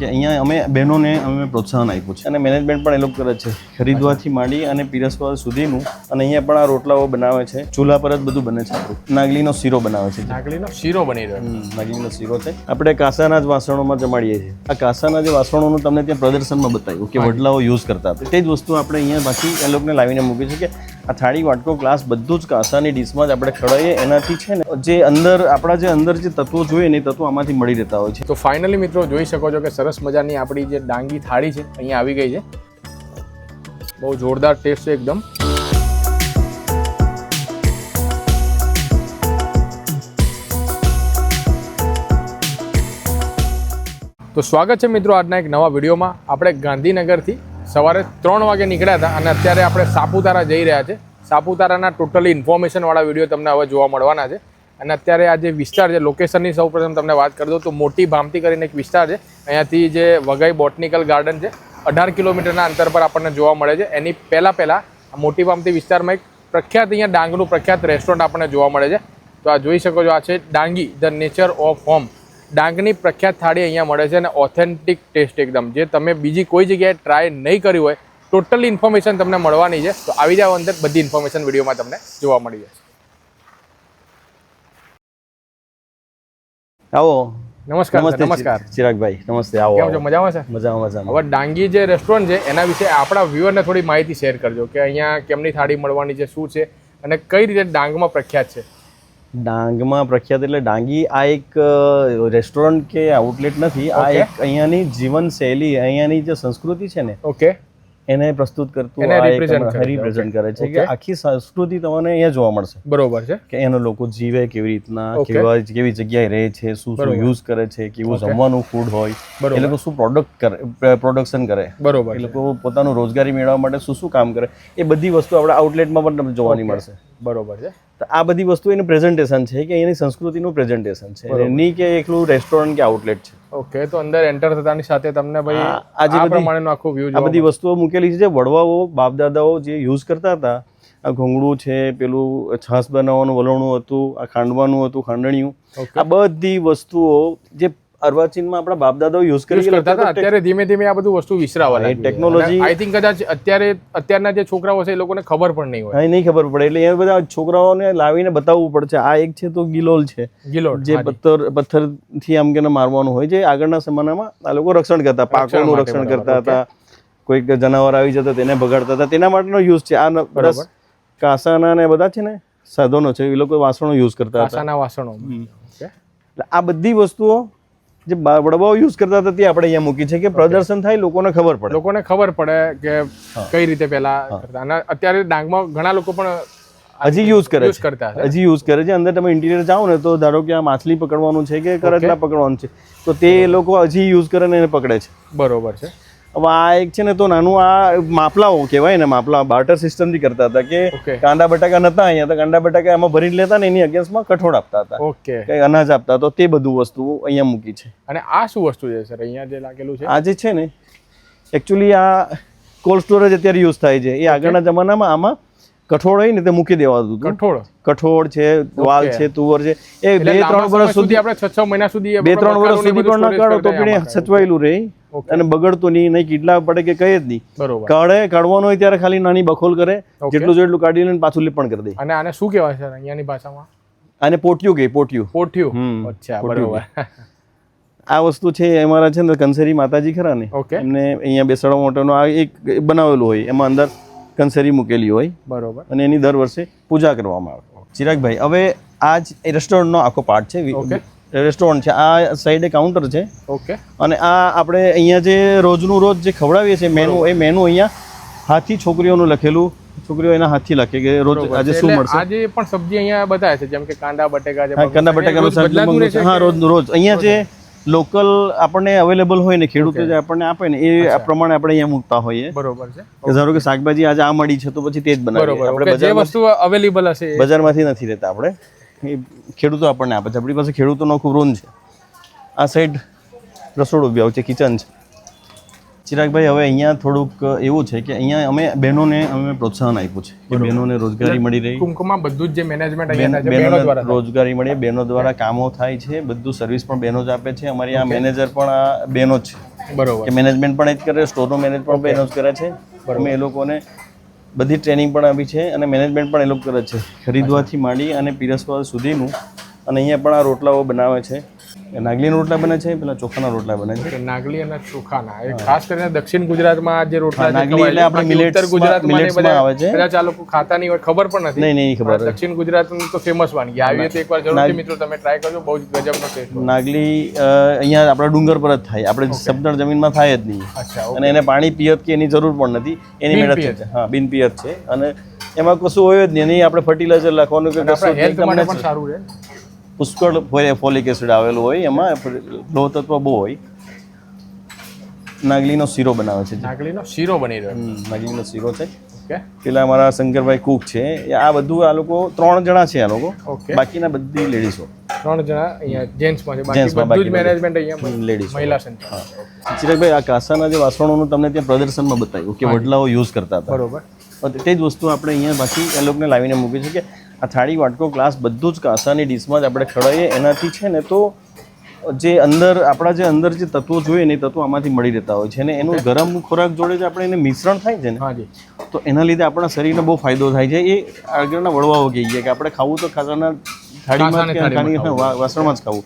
કે અહીંયા અમે બહેનોને અમે પ્રોત્સાહન આપ્યું છે અને મેનેજમેન્ટ પણ એ લોકો કરે છે ખરીદવાથી માંડી અને પીરસવા સુધીનું. અને અહીંયા પણ આ રોટલાઓ બનાવે છે, ચૂલા પર જ બધું બને છે. નાગલીનો શીરો બનાવે છે. નાગલીનો શીરો બની રહ્યો નાગલીનો શીરો છે. આપણે કાંસાના જ વાસણોમાં જમાડીએ છીએ. આ કાંસાના જે વાસણોનું તમને ત્યાં પ્રદર્શનમાં બતાવ્યું કે વડલાઓ યુઝ કરતા હતા, તે જ વસ્તુ આપણે અહીંયા બાકી એ લોકોને લાવીને મૂકી છે કે આ થાળી વાટકો ગ્લાસ બધું જ કાંસાની ડીશમાં જ આપણે ખવડાવીએ. એનાથી છે ને જે અંદર આપણા જે અંદર જે તત્વો જોઈએ ને એ તત્વો આમાંથી મળી રહેતા હોય છે. તો ફાઇનલી મિત્રો જોઈ શકો છો કે સરસ મજાની આપણી જે ડાંગી થાળી છે અહીંયા આવી ગઈ છે. બહુ જોરદાર ટેસ્ટ છે એકદમ. તો સ્વાગત છે મિત્રો આજના એક નવા વિડીયોમાં. આપણે ગાંધીનગરથી સવારે 3 વાગે નીકળ્યા હતા અને અત્યારે આપણે સાપુતારા જઈ રહ્યા છે. સાપુતારાના ટોટલી ઇન્ફોર્મેશનવાળા વિડીયો તમને હવે જોવા મળવાના છે. અને અત્યારે આ જે વિસ્તાર છે, લોકેશનની સૌપ્રથમ તમને વાત કરી દઉં તો મોટી ભામતી કરીને એક વિસ્તાર છે. અહીંયાથી જે વઘઈ બોટનિકલ ગાર્ડન છે 18 કિલોમીટરના અંતર પર આપણને જોવા મળે છે. એની પહેલાં મોટી ભામતી વિસ્તારમાં એક પ્રખ્યાત અહીંયા ડાંગનું પ્રખ્યાત રેસ્ટોરન્ટ આપણને જોવા મળે છે. તો આ જોઈ શકો છો, આ છે ડાંગી ધ નેચર ઓફ હોમ. ડાંગની પ્રખ્યાત થાળી અહીંયા મળે છે અને ઓથેન્ટિક ટેસ્ટ એકદમ, જે તમે બીજી કોઈ જગ્યાએ ટ્રાય નહીં કરી હોય. ટોટલી ઇન્ફોર્મેશન તમને મળવાની છે. તો આવી જાવ અંદર, બધી ઇન્ફોર્મેશન વિડીયોમાં તમને જોવા મળી જશે. આવો. નમસ્કાર. નમસ્કાર ચિરાગભાઈ, નમસ્તે. આવો. કેમ છો? મજામાં છે? મજામાં. હવે ડાંગી જે રેસ્ટોરન્ટ છે એના વિશે આપણા વ્યુઅરને થોડી માહિતી શેર કરજો કે અહીંયા કેમની થાળી મળવાની છે, શું છે અને કઈ રીતે ડાંગમાં પ્રખ્યાત છે. ડાંગમાં પ્રખ્યાત એટલે ડાંગી આ એક રેસ્ટોરન્ટ કે આઉટલેટ નથી. આ એક અહીંયાની જીવનશૈલી, અહીંયાની જે સંસ્કૃતિ છે ને, ઓકે, એને પ્રસ્તુત કરતું રિપ્રેઝન્ટ કરે છે કે આખી સંસ્કૃતિ તમને અહીંયા જોવા મળશે. બરોબર છે. કે એના લોકો જીવે કેવી રીતના, કેવી જગ્યાએ રહે છે, શું યુઝ કરે છે, કેવું જમવાનું ફૂડ હોય, એ લોકો શું પ્રોડક્શન કરે, બરોબર, એ લોકો પોતાનું રોજગારી મેળવવા માટે શું કામ કરે, એ બધી વસ્તુ આપણે આઉટલેટમાં પણ તમને જોવાની મળશે. બરોબર છે. તો આ બધી વસ્તુ એનું પ્રેઝન્ટેશન છે કે એની સંસ્કૃતિનું પ્રેઝન્ટેશન છે, નહીં કે એકલું રેસ્ટોરન્ટ કે આઉટલેટ છે. ઓકે, તો અંદર એન્ટર થતાની સાથે તમને ભાઈ આ પ્રમાણેનો આખો વ્યૂ, આ બધી વસ્તુઓ મૂકેલી છે જે વડવાઓ બાપદાદાઓ જે યુઝ કરતા હતા. આ ઘૂંગળું છે, પેલું છાશ બનાવવાનું વલણું હતું, આ ખાંડવાનું હતું, ખાંડણીયું, આ બધી વસ્તુઓ જે અર્વાચીનમાં આપણા બાપદાદાઓ યુઝ કરતા હતા. અત્યારે ધીમે ધીમે આ બધું વસ્તુ વિસરાવા લાગી. ટેકનોલોજી આઈ થિંક કદાચ અત્યારના જે છોકરાઓ છે એ લોકોને ખબર પણ નહીં હોય. નહીં ખબર પડે, એટલે એ બધા છોકરાઓને લાવીને બતાવવું પડશે. આ એક છે તો ગિલોલ છે, જે પથ્થરથી આમ કે મારવાનું હોય, જે આગળના જમાનામાં આ લોકો રક્ષણ કરતા, પાકોનું રક્ષણ કરતા હતા. કોઈક જનાવર આવી જતા તેને ભગાડતા હતા, તેના માટેનો યુઝ છે. આ બધા કાંસાના ને બધા છે ને સાધનો છે, એ લોકો વાસણો યુઝ કરતા હતા. કાંસાના વાસણો. આ બધી વસ્તુઓ જે વડવાઓ યુઝ કરતા હતા તે આપણે અહીંયા મૂકી છે કે પ્રદર્શન થાય, લોકોને ખબર પડે કે કઈ રીતે પહેલા કરતા. અને અત્યારે ડાંગમાં ઘણા લોકો પણ હજી યુઝ કરે છે. અંદર તમે ઇન્ટિરિયર જાઓ ને તો ધારો કે આ માછલી પકડવાનું છે કે કરડલા પકડવાનું છે, તો તે લોકો હજી યુઝ કરે ને એને પકડે છે. બરોબર છે. હવે આ એક છે ને તો નાનું આ માપલાઓ કહેવાય ને, માપલા બાર્ટર સિસ્ટમથી કરતા હતા કે કાંદા બટાકા નતા અહીંયા, તો કાંદા બટાકા એમાં ભરીને લેતા ને એની અગેન્સ્ટમાં કઠોળ આપતા હતા, કઈ અનાજ આપતા. તો તે બધું વસ્તુ અહીંયા મૂકી છે. અને આ શું વસ્તુ છે સર અહીંયા જે લાગેલું છે? આ જે છે ને એકચ્યુઅલી આ કોલ્ડ સ્ટોરેજ અત્યારે યુઝ થાય છે. એ આગળના જમાનામાં આમાં કઠોળ હોય ને તે મૂકી દેવાતું હતું. કઠોળ છે, વાલ છે, તુવર છે, એ 2-3 વર્ષ સુધી, આપણે 6-6 મહિના સુધી, 2-3 વર્ષ સુધી પણ ના કાઢો તો પણ સચવાયેલું રહે અને બગડતું નહીં કીટલા પડે કે કઈ જ નહીં. કાઢવાનું હોય ત્યારે ખાલી નાની બખોલ કરે, જેટલું જો એટલું કાઢી લઈને પાછું લીપણ કરી દે. અને આને શું કહેવાય સર અહીંયાની ભાષામાં? આને પોટિયું કહે. પોટિયું. અચ્છા, બરોબર. આ વસ્તુ છે અમારા છે ને કંસેરી માતાજી ખરા ને, એમને અહીંયા બેસાડવા માટેનો આ એક બનાવેલું હોય, એમાં અંદર કંસેરી મૂકેલી હોય. બરોબર. અને એની દર વર્ષે પૂજા કરવામાં આવે. ચિરાગભાઈ, હવે આ જ રેસ્ટોરન્ટનો આખો પાર્ટ છે. રેસ્ટોરન્ટ છે, આ સાઈડે કાઉન્ટર છે. ઓકે. અને આ આપણે અહીંયા જે રોજનું રોજ જે ખવડાવીએ છીએ મેનુ, એ મેનુ અહીંયા હાથી છોકરીઓનું લખેલું, છોકરીઓ એના હાથથી લખે કે રોજ આજે શું મળશે. આજે પણ સબ્જી અહીંયા બતાવે છે, જેમ કે કાંદા બટેકા છે. કાંદા બટેકાનું શાક. હા, રોજ અહીંયા જે લોકલ આપણને અવેલેબલ હોય ને, ખેડૂતો જે આપણને આપે ને એ પ્રમાણે આપણે અહીંયા મૂકતા હોઈએ. બરોબર છે. કે ધારો કે શાકભાજી આજે આ મળી છે તો પછી તે જ બનાવીએ. આપણે જે વસ્તુ અવેલેબલ હશે બજારમાંથી નથી લેતા, આપણે ખેડૂતો આપણને આપે છે. આપણી પાસે ખેડૂતોનો ખૂબ ઋણ છે. આ સાઈડ રસોડું બી આવે છે, કિચન છે. ચિરાગભાઈ, હવે અહીંયા થોડુંક એવું છે કે અહીંયા અમે બહેનોને પ્રોત્સાહન આપ્યું છે કે બહેનોને રોજગારી મળી રહી. ટૂંકમાં બધું જ જે મેનેજમેન્ટ અહીંયા છે બહેનો દ્વારા રોજગારી મળે, બહેનો દ્વારા કામો થાય છે, બધું સર્વિસ પણ બહેનો જ આપે છે. અમારી આ મેનેજર પણ આ બહેનો જ છે. બરોબર કે મેનેજમેન્ટ પણ એ જ કરે, સ્ટોરનું મેનેજમેન્ટ પણ એ જ કરે છે. અમે એ લોકોને બધી ટ્રેનિંગ પણ આપી છે અને મેનેજમેન્ટ પણ એ લોકો કરે છે, ખરીદવાથી માંડી અને પીરસવા સુધીનું. અને અહીંયા પણ આ રોટલાઓ બનાવે છે. નાગલીના રોટલા બને છે, પેલા ચોખાના રોટલા બને છે. નાગલી અને ચોખાના, એ ખાસ કરીને દક્ષિણ ગુજરાતમાં જે રોટલા નાગલી એટલે આપણે મિલેટ્સ, ઉત્તર ગુજરાતમાં મિલેટ્સમાં આવે છે. કદાચ આ લોકો ખાતા નહીં હોય, ખબર પણ નથી. નહીં ખબર. દક્ષિણ ગુજરાતની તો ફેમસ વાનગી આવી તો એકવાર જરૂરથી મિત્રો તમે ટ્રાય કરજો, બહુ જ ગજબનો ટેસ્ટ. નાગલી અહીંયા આપણા ડુંગર પર જ થાય, આપણે સબદળ જમીનમાં થાય જ નહીં. અચ્છા. અને એને પાણી પિયત કે એની જરૂર પણ નથી, એની મેળત છે. હા, બિન પિયત છે અને એમાં કશું હોય જ નહીં. નહીં આપણે ફર્ટિલાઇઝર લખવાનું કે કશું, હેલ્થ માટે પણ સારું રહે. પુષ્કળ ફોલિક એસિડ આવેલું હોય, એમાં લોહ તત્વ બહુ હોય. નાગલીનો શીરો બનાવે છે. નાગલીનો શીરો બની રહ્યો. નાગલીનો શીરો છે. ઓકે. પેલા અમારા શંકરભાઈ કુક છે, આ બધું આ લોકો 3 જણા છે આ લોકો. ઓકે. બાકીના બધી લેડીઝો. 3 જણા અહીંયા જેન્ટ્સમાં છે, બાકી બધું જ મેનેજમેન્ટ અહીંયા લેડીઝ, મહિલા સંચાલિત. હા. ચિરાગભાઈ, આ કાંસાના જે વાસણોનું તમને ત્યાં પ્રદર્શનમાં બતાવ્યું કે વડલાઓ યુઝ કરતા હતા. બરોબર. તે જ વસ્તુ આપણે અહીંયા બાકી એ લોકોને લાવીને મૂકી છે કે આ થાળી, વાટકો, ગ્લાસ બધું જ કાંસાની ડીશમાં જ આપણે ખવડાવીએ. એનાથી છે ને તો જે અંદર આપણા જે અંદર જે તત્વો જોઈએ ને એ તત્વો આમાંથી મળી રહેતા હોય છે. ને એનું ગરમ ખોરાક જોડે જે આપણે એને મિશ્રણ થાય છે ને, હાજી, તો એના લીધે આપણા શરીરને બહુ ફાયદો થાય છે. એ આગળના વડવાઓ કહીએ કે આપણે ખાવું તો કાંસાના થાળીમાં, વાસણમાં જ ખાવું.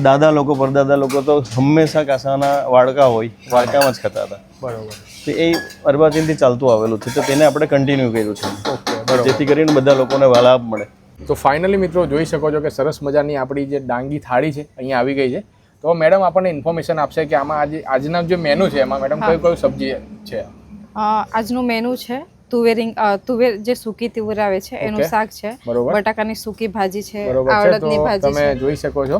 દાદા લોકો, પરદાદા લોકો તો હંમેશા કાંસાના વાડકા હોય, વાડકામાં જ ખાતા હતા. બરોબર. તો એ અર્વાચીનથી ચાલતું આવેલું છે, તો તેને આપણે કન્ટિન્યુ કર્યું છે. ઓકે. જેથી કરીને બધા લોકોને લાભ મળે. તો ફાઇનલી મિત્રો જોઈ શકો છો કે સરસ મજાની આપણી જે ડાંગી થાળી છે અહીંયા આવી ગઈ છે. તો મેડમ આપણને ઇન્ફોર્મેશન આપશે કે આમાં આજના જે મેનુ છે એમાં મેડમ કઈ કઈ સબ્જી છે? આજનું મેનુ છે તુવેર જે સૂકી તુવેર આવે છે એનું શાક છે, બટાકાની સૂકી ભાજી છે, અડદની ભાજી તમે જોઈ શકો છો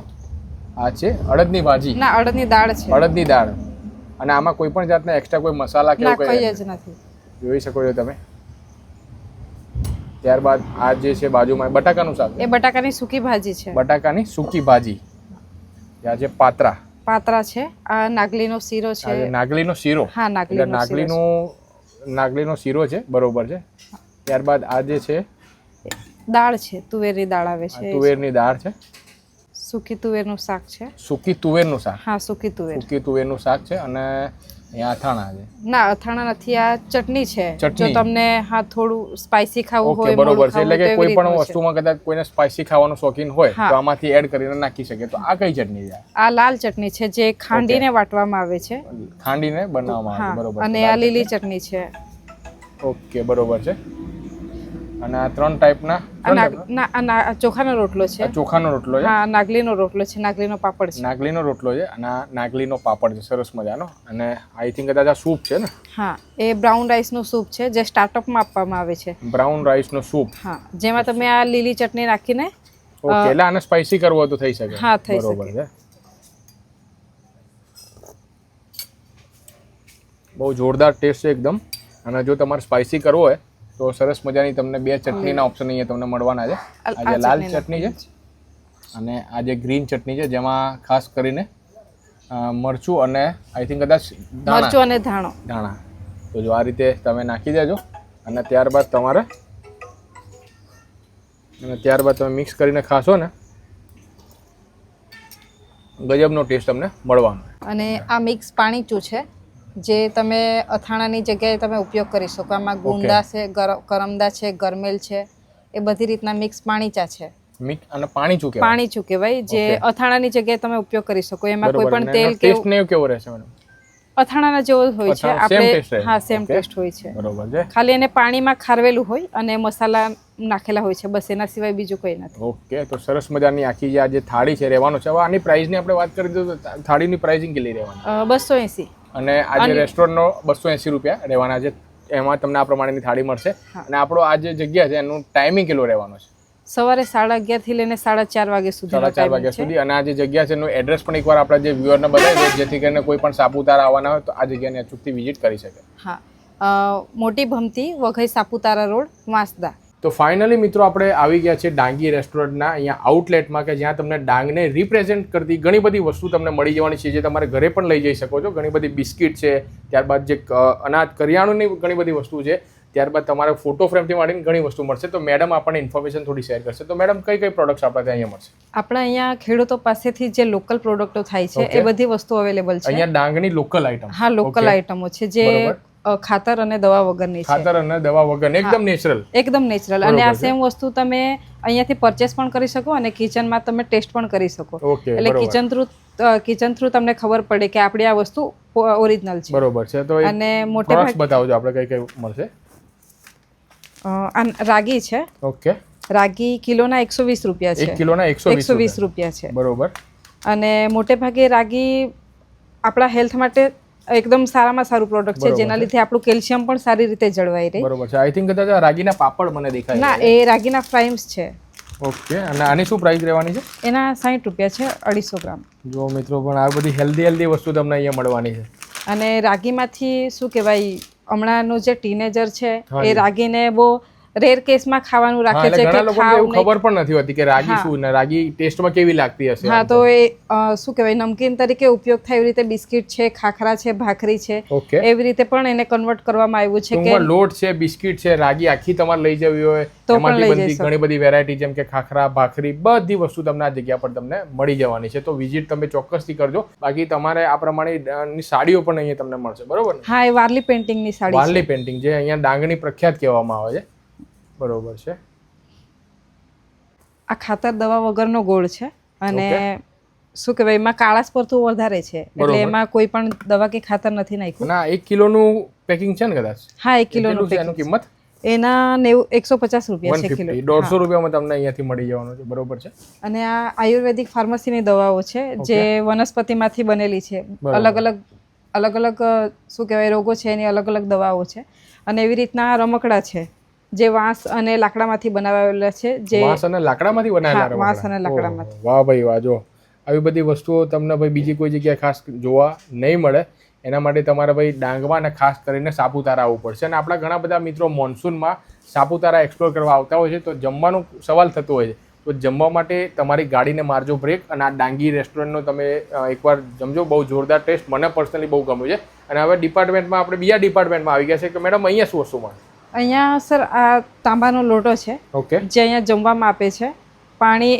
આ છે અડદની ભાજી. ના, અડદની દાળ છે. અડદની દાળ. અને આમાં કોઈ પણ જાતના એક્સ્ટ્રા કોઈ મસાલા કે એવું કંઈ જ નથી. જોઈ શકો છો તમે. ત્યારબાદ આ જે છે બાજુમાં બટાકાનું શાક, એ બટાકાની સૂકી ભાજી છે. બટાકાની સૂકી ભાજી. ત્યાં છે પાત્રા છે. આ નાગલીનો શીરો છે. નાગલીનો શીરો. હા, નાગલીનો શીરો છે. બરોબર છે. ત્યારબાદ આ જે છે દાળ છે, તુવેરની દાળ આવે છે. તુવેરની દાળ છે. સૂકી તુવેરનું શાક છે. સૂકી તુવેરનું શાક. હા, સૂકી તુવેરનું શાક છે. અને અહીંયા અથાણા છે. ના, અથાણા નથી, આ ચટણી છે. જો તમને થોડું સ્પાઇસી ખાવું હોય, બરોબર છે. એટલે કે કોઈ પણ વસ્તુમાં કદાચ કોઈને સ્પાઇસી ખાવાનું શોખીન હોય તો આમાંથી એડ કરીને નાખી શકે. તો આ કઈ ચટણી છે? આ લાલ ચટણી છે જે ખાંડીને વાટવામાં આવે છે. ખાંડીને બનાવવામાં આવે. બરોબર. અને આ લીલી ચટણી છે. ઓકે, બરોબર છે. અને આ 3 ટાઈપના ચોખાનો રોટલો છે. ચોખાનો રોટલો છે. હા, નાગલીનો રોટલો છે, નાગલીનો પાપડ છે. નાગલીનો રોટલો છે અને આ નાગલીનો પાપડ છે, સરસ મજાનો. અને આઈ થિંક કદાચ આ સૂપ છે ને? હા, એ બ્રાઉન રાઈસનું સૂપ છે જે સ્ટાર્ટઅપમાં આપવામાં આવે છે. બ્રાઉન રાઈસનો સૂપ. હા, જેમાં તમે આ લીલી ચટણી નાખીને. ઓકે, એટલે આને સ્પાઇસી કરવો હોય તો થઈ શકે. હા, થઈ શકે. બરોબર છે. બહુ જોરદાર ટેસ્ટ છે એકદમ. અને જો તમારે સ્પાઇસી કરવો હોય તો સરસ મજાની તમને 2 ચટણીના ઓપ્શન અહીંયા તમને મળવાના છે. આ જે લાલ ચટણી છે અને આ જે ગ્રીન ચટણી છે જેમાં ખાસ કરીને મરચું અને આઈ થિંક કદાચ મરચું અને ધાણા. તો જો આ રીતે તમે નાખી દેજો અને ત્યારબાદ તમે મિક્સ કરીને ખાશો ને, ગજબનો ટેસ્ટ તમને મળવાનો. અને આ મિક્સ પાણીચું છે જે તમે અથાણાની જગ્યાએ તમે ઉપયોગ કરી શકો. આમાં ગુંદા છે, કરમદા છે, ગરમેલ છે, એ બધી રીતના મિક્સ પાણીચા છે. અને પાણીચું કહેવાય જે અથાણાની જગ્યાએ તમે ઉપયોગ કરી શકો. એમાં કોઈ પણ તેલ કેવો રહેશે મેડમ? અથાણાના જેવો હોય છે. આપણે હા, સેમ ટેસ્ટ હોય છે. બરોબર છે. ખાલી એને પાણીમાં ખારવેલું હોય અને મસાલા નાખેલા હોય છે, બસ. એના સિવાય બીજું કંઈ નથી. ઓકે, તો સરસ મજાની આખી જે થાળી છે રહેવાનું છે. હવે આની પ્રાઇસની આપણે વાત કરી દઉં તો થાળીની પ્રાઇસિંગ કેટલી રહેવાની? 280. અને આ જે રેસ્ટોરન્ટનો 280 રૂપિયા રહેવાના છે. એમાં તમને આ પ્રમાણેની થાળી મળશે. અને આપણો આ જે જગ્યા છે એનું ટાઈમિંગ કેટલો રહેવાનો છે? સવારે 11:30 થી લઈને 4:30 વાગ્યા સુધી. 4:30 વાગ્યા સુધી. અને આ જે જગ્યા છે એનું એડ્રેસ પણ એકવાર આપણા જે વ્યુઅરને બતાવી દે, જેથી કરીને કોઈ પણ સાપુતારા આવવાના હોય તો આ જગ્યાને અચૂકથી વિઝિટ કરી શકે. હા, મોટી ભમતી, વઘઈ, સાપુતારા રોડ, વાંસદા. તો ફાઇનલી મિત્રો આપણે આવી ગયા છે ડાંગી રેસ્ટોરન્ટના અહીંયા આઉટલેટમાં, કે જ્યાં તમને ડાંગને રિપ્રેઝેન્ટ કરતી ઘણી બધી વસ્તુ તમને મળી જવાની છે, જે તમારે ઘરે પણ લઈ જઈ શકો છો. ઘણી બધી બિસ્કિટ છે, ત્યારબાદ જે અનાજ કરિયાણુની ઘણી બધી વસ્તુ છે, ત્યારબાદ તમારે ફોટો ફ્રેમથી માંડીને ઘણી વસ્તુ મળશે. તો મેડમ આપણને ઇન્ફોર્મેશન થોડી શેર કરશે. તો મેડમ કઈ કઈ પ્રોડક્ટ્સ આપણે ત્યાં અહીંયા મળશે? આપણે અહીંયા ખેડૂતો પાસેથી જે લોકલ પ્રોડક્ટો થાય છે એ બધી વસ્તુ અવેલેબલ છે. અહીંયા ડાંગની લોકલ આઈટમ? હા, લોકલ આઈટમો છે જે ખાતર અને દવા વગરની છે. ખાતર અને દવા વગરની, એકદમ નેચરલ. એકદમ નેચરલ. અને આ સેમ વસ્તુ તમે અહીંયાથી પરચેસ પણ કરી શકો અને કિચનમાં તમે ટેસ્ટ પણ કરી શકો. એટલે કિચન થ્રુ તમને ખબર પડે કે આપણી આ વસ્તુ ઓરિજિનલ છે. બરોબર છે. તો અને મોટે ભાગે બતાવજો આપણે કઈ કઈ મળશે. રાગી છે. ઓકે. રાગી કિલોના 120 રૂપિયા છે. 1 કિલોના 120 રૂપિયા છે. બરોબર. અને મોટે ભાગે રાગી આપણા હેલ્થ માટે એકદમ સારામાં સારું પ્રોડક્ટ છે, જેના લીધે આપણું કેલ્શિયમ પણ સારી રીતે જળવાઈ રહે. બરોબર છે. આઈ થિંક કદાચ રાગીના પાપડ મને દેખાય. ના, એ રાગીના ફ્રાઈમ્સ છે. ઓકે. અને આની શું પ્રાઇસ રહેવાની છે? એના 60 રૂપિયા છે 250 ગ્રામ. જો મિત્રો, પણ આ બધી હેલ્ધી વસ્તુ તમને અહીંયા મળવાની છે. અને રાગીમાંથી શું કહેવાય, હમણાંનું જે ટીનેજર છે એ રાગીને બહુ રેર કેસમાં ખાવાનું રાખે છે કે ખબર પણ નથી હોતી કે રાગી શું ને રાગી ટેસ્ટમાં કેવી લાગતી હશે. હા, તો એ શું કહેવાય, નમકીન તરીકે ઉપયોગ થાય એવી રીતે બિસ્કિટ છે, ખાખરા છે, ભાખરી છે, એવી રીતે પણ એને કન્વર્ટ કરવામાં આવ્યું છે કે લોટ છે, બિસ્કિટ છે, રાગી આખી તમારે લઈ જવી હોય તો ઘણી બધી વેરાયટી જેમ કે ખાખરા, ભાખરી, બધી વસ્તુ તમને આ જગ્યા પર તમને મળી જવાની છે. તો વિઝિટ તમે ચોક્કસથી કરજો. બાકી તમારે આ પ્રમાણે સાડીઓ પણ અહીંયા તમને મળશે. બરોબર ને? હા, એ વારલી પેઇન્ટિંગની સાડી, વારલી પેઇન્ટિંગ જે અહીંયા ડાંગની પ્રખ્યાત કહેવામાં આવે છે. બરોબર છે. આ ખાતર દવા વગરનો ગોળ છે અને શું કહેવાય, એમાં કાળાશ પડતું વધારે છે, એટલે એમાં કોઈ પણ દવા કે ખાતર નથી નાખ્યું. ના, 1 કિલોનું પેકિંગ છે ને કદાચ? હા, 1 કિલોનું પેકિંગ. કિંમત એના 150 રૂપિયા છે કિલો. 150 રૂપિયામાં તમને અહીંયાથી મળી જવાનું છે. બરોબર છે. અને આ આયુર્વેદિક ફાર્મસીની દવાઓ છે જે વનસ્પતિમાંથી બનેલી છે. અલગ અલગ શું કહેવાય રોગો છે એની અલગ અલગ દવાઓ છે. અને એવી રીતના રમકડા છે જે વાંસ અને લાકડામાંથી બનાવેલા છે. જે વાંસ અને લાકડામાંથી બનાવેલા? વાંસ અને લાકડામાંથી. વાહ ભાઈ વાહ. જો આવી બધી વસ્તુઓ તમને ભાઈ બીજી કોઈ જગ્યાએ ખાસ જોવા નહીં મળે. એના માટે તમારે ભાઈ ડાંગમાં અને ખાસ કરીને સાપુતારા આવવું પડશે. અને આપણા ઘણા બધા મિત્રો મોન્સૂનમાં સાપુતારા એક્સપ્લોર કરવા આવતા હોય છે, તો જમવાનો સવાલ થતો હોય છે. તો જમવા માટે તમારી ગાડીને મારજો બ્રેક અને આ ડાંગી રેસ્ટોરન્ટનો તમે એકવાર જમજો. બહુ જોરદાર ટેસ્ટ, મને પર્સનલી બહુ ગમ્યું છે. અને હવે ડિપાર્ટમેન્ટમાં આપણે બીજા ડિપાર્ટમેન્ટમાં આવી ગયા છે કે મેડમ અહીંયા શું વસ્તુ મળે? અહીંયા સર આ તાંબાનો લોટો છે. ઓકે. જે અહીંયા જમવામાં આપે છે. પાણી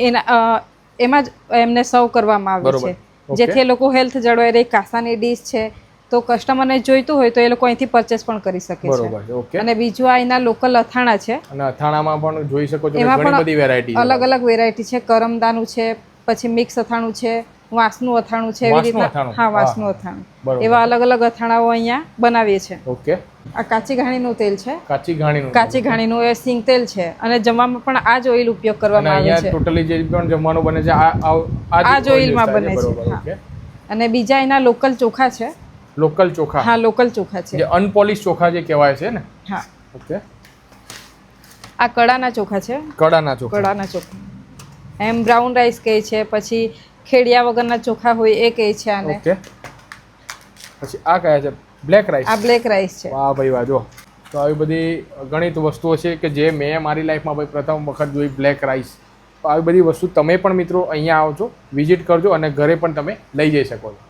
એમાં જ એમને સર્વ કરવામાં આવે છે, જેથી એ લોકો હેલ્થ જળવાઈ રહે. કાસાની ડીશ છે, તો કસ્ટમરને જોઈતું હોય તો એ લોકો અહીંથી પરચેસ પણ કરી શકે છે. અને બીજું આ એના લોકલ અથાણા છે. અને અથાણામાં પણ જોઈ શકો છો ઘણી બધી વેરાયટી, અલગ અલગ વેરાયટી છે. કરમદાનું છે, પછી મિક્સ અથાણું છે, વાંસનું અથાણું છે, એવી રીતના. હા, વાંસનું અથાણું. એવા અલગ અલગ અથાણાઓ અહીંયા બનાવીએ છીએ. ઓકે. આ કાચી ઘાણીનું તેલ છે. કાચી ઘાણીનું એ સિંગ તેલ છે. અને જમવામાં પણ આ જ ઓઇલ ઉપયોગ કરવામાં આવે છે. ટોટલી જે પણ જમવાનું બને છે આ જ ઓઇલમાં બને છે. અને બીજા એના લોકલ ચોખા છે. લોકલ ચોખા? હા, લોકલ ચોખા છે. જે અનપોલિશ ચોખા જે કહેવાય છે ને? હા. ઓકે. આ કડાના ચોખા છે. કડાના ચોખા. એમ બ્રાઉન રાઈસ કહે છે. પછી ખેડિયા વગરના ચોખા હોય એ કહે છે આને. ઓકે. પછી આ કયા છે? Black rice. આ બ્લેક રાઈસ છે. વાહ ભાઈ વાહ. જો તો આવી બધી ગણિત વસ્તુઓ છે કે જે મેં મારી લાઈફમાં ભાઈ પ્રથમ વખત જોઈ, બ્લેક રાઈસ. તો આવી બધી વસ્તુ તમે પણ મિત્રો અહીંયા આવજો, વિઝિટ કરજો અને ઘરે પણ તમે લઈ જઈ શકો છો.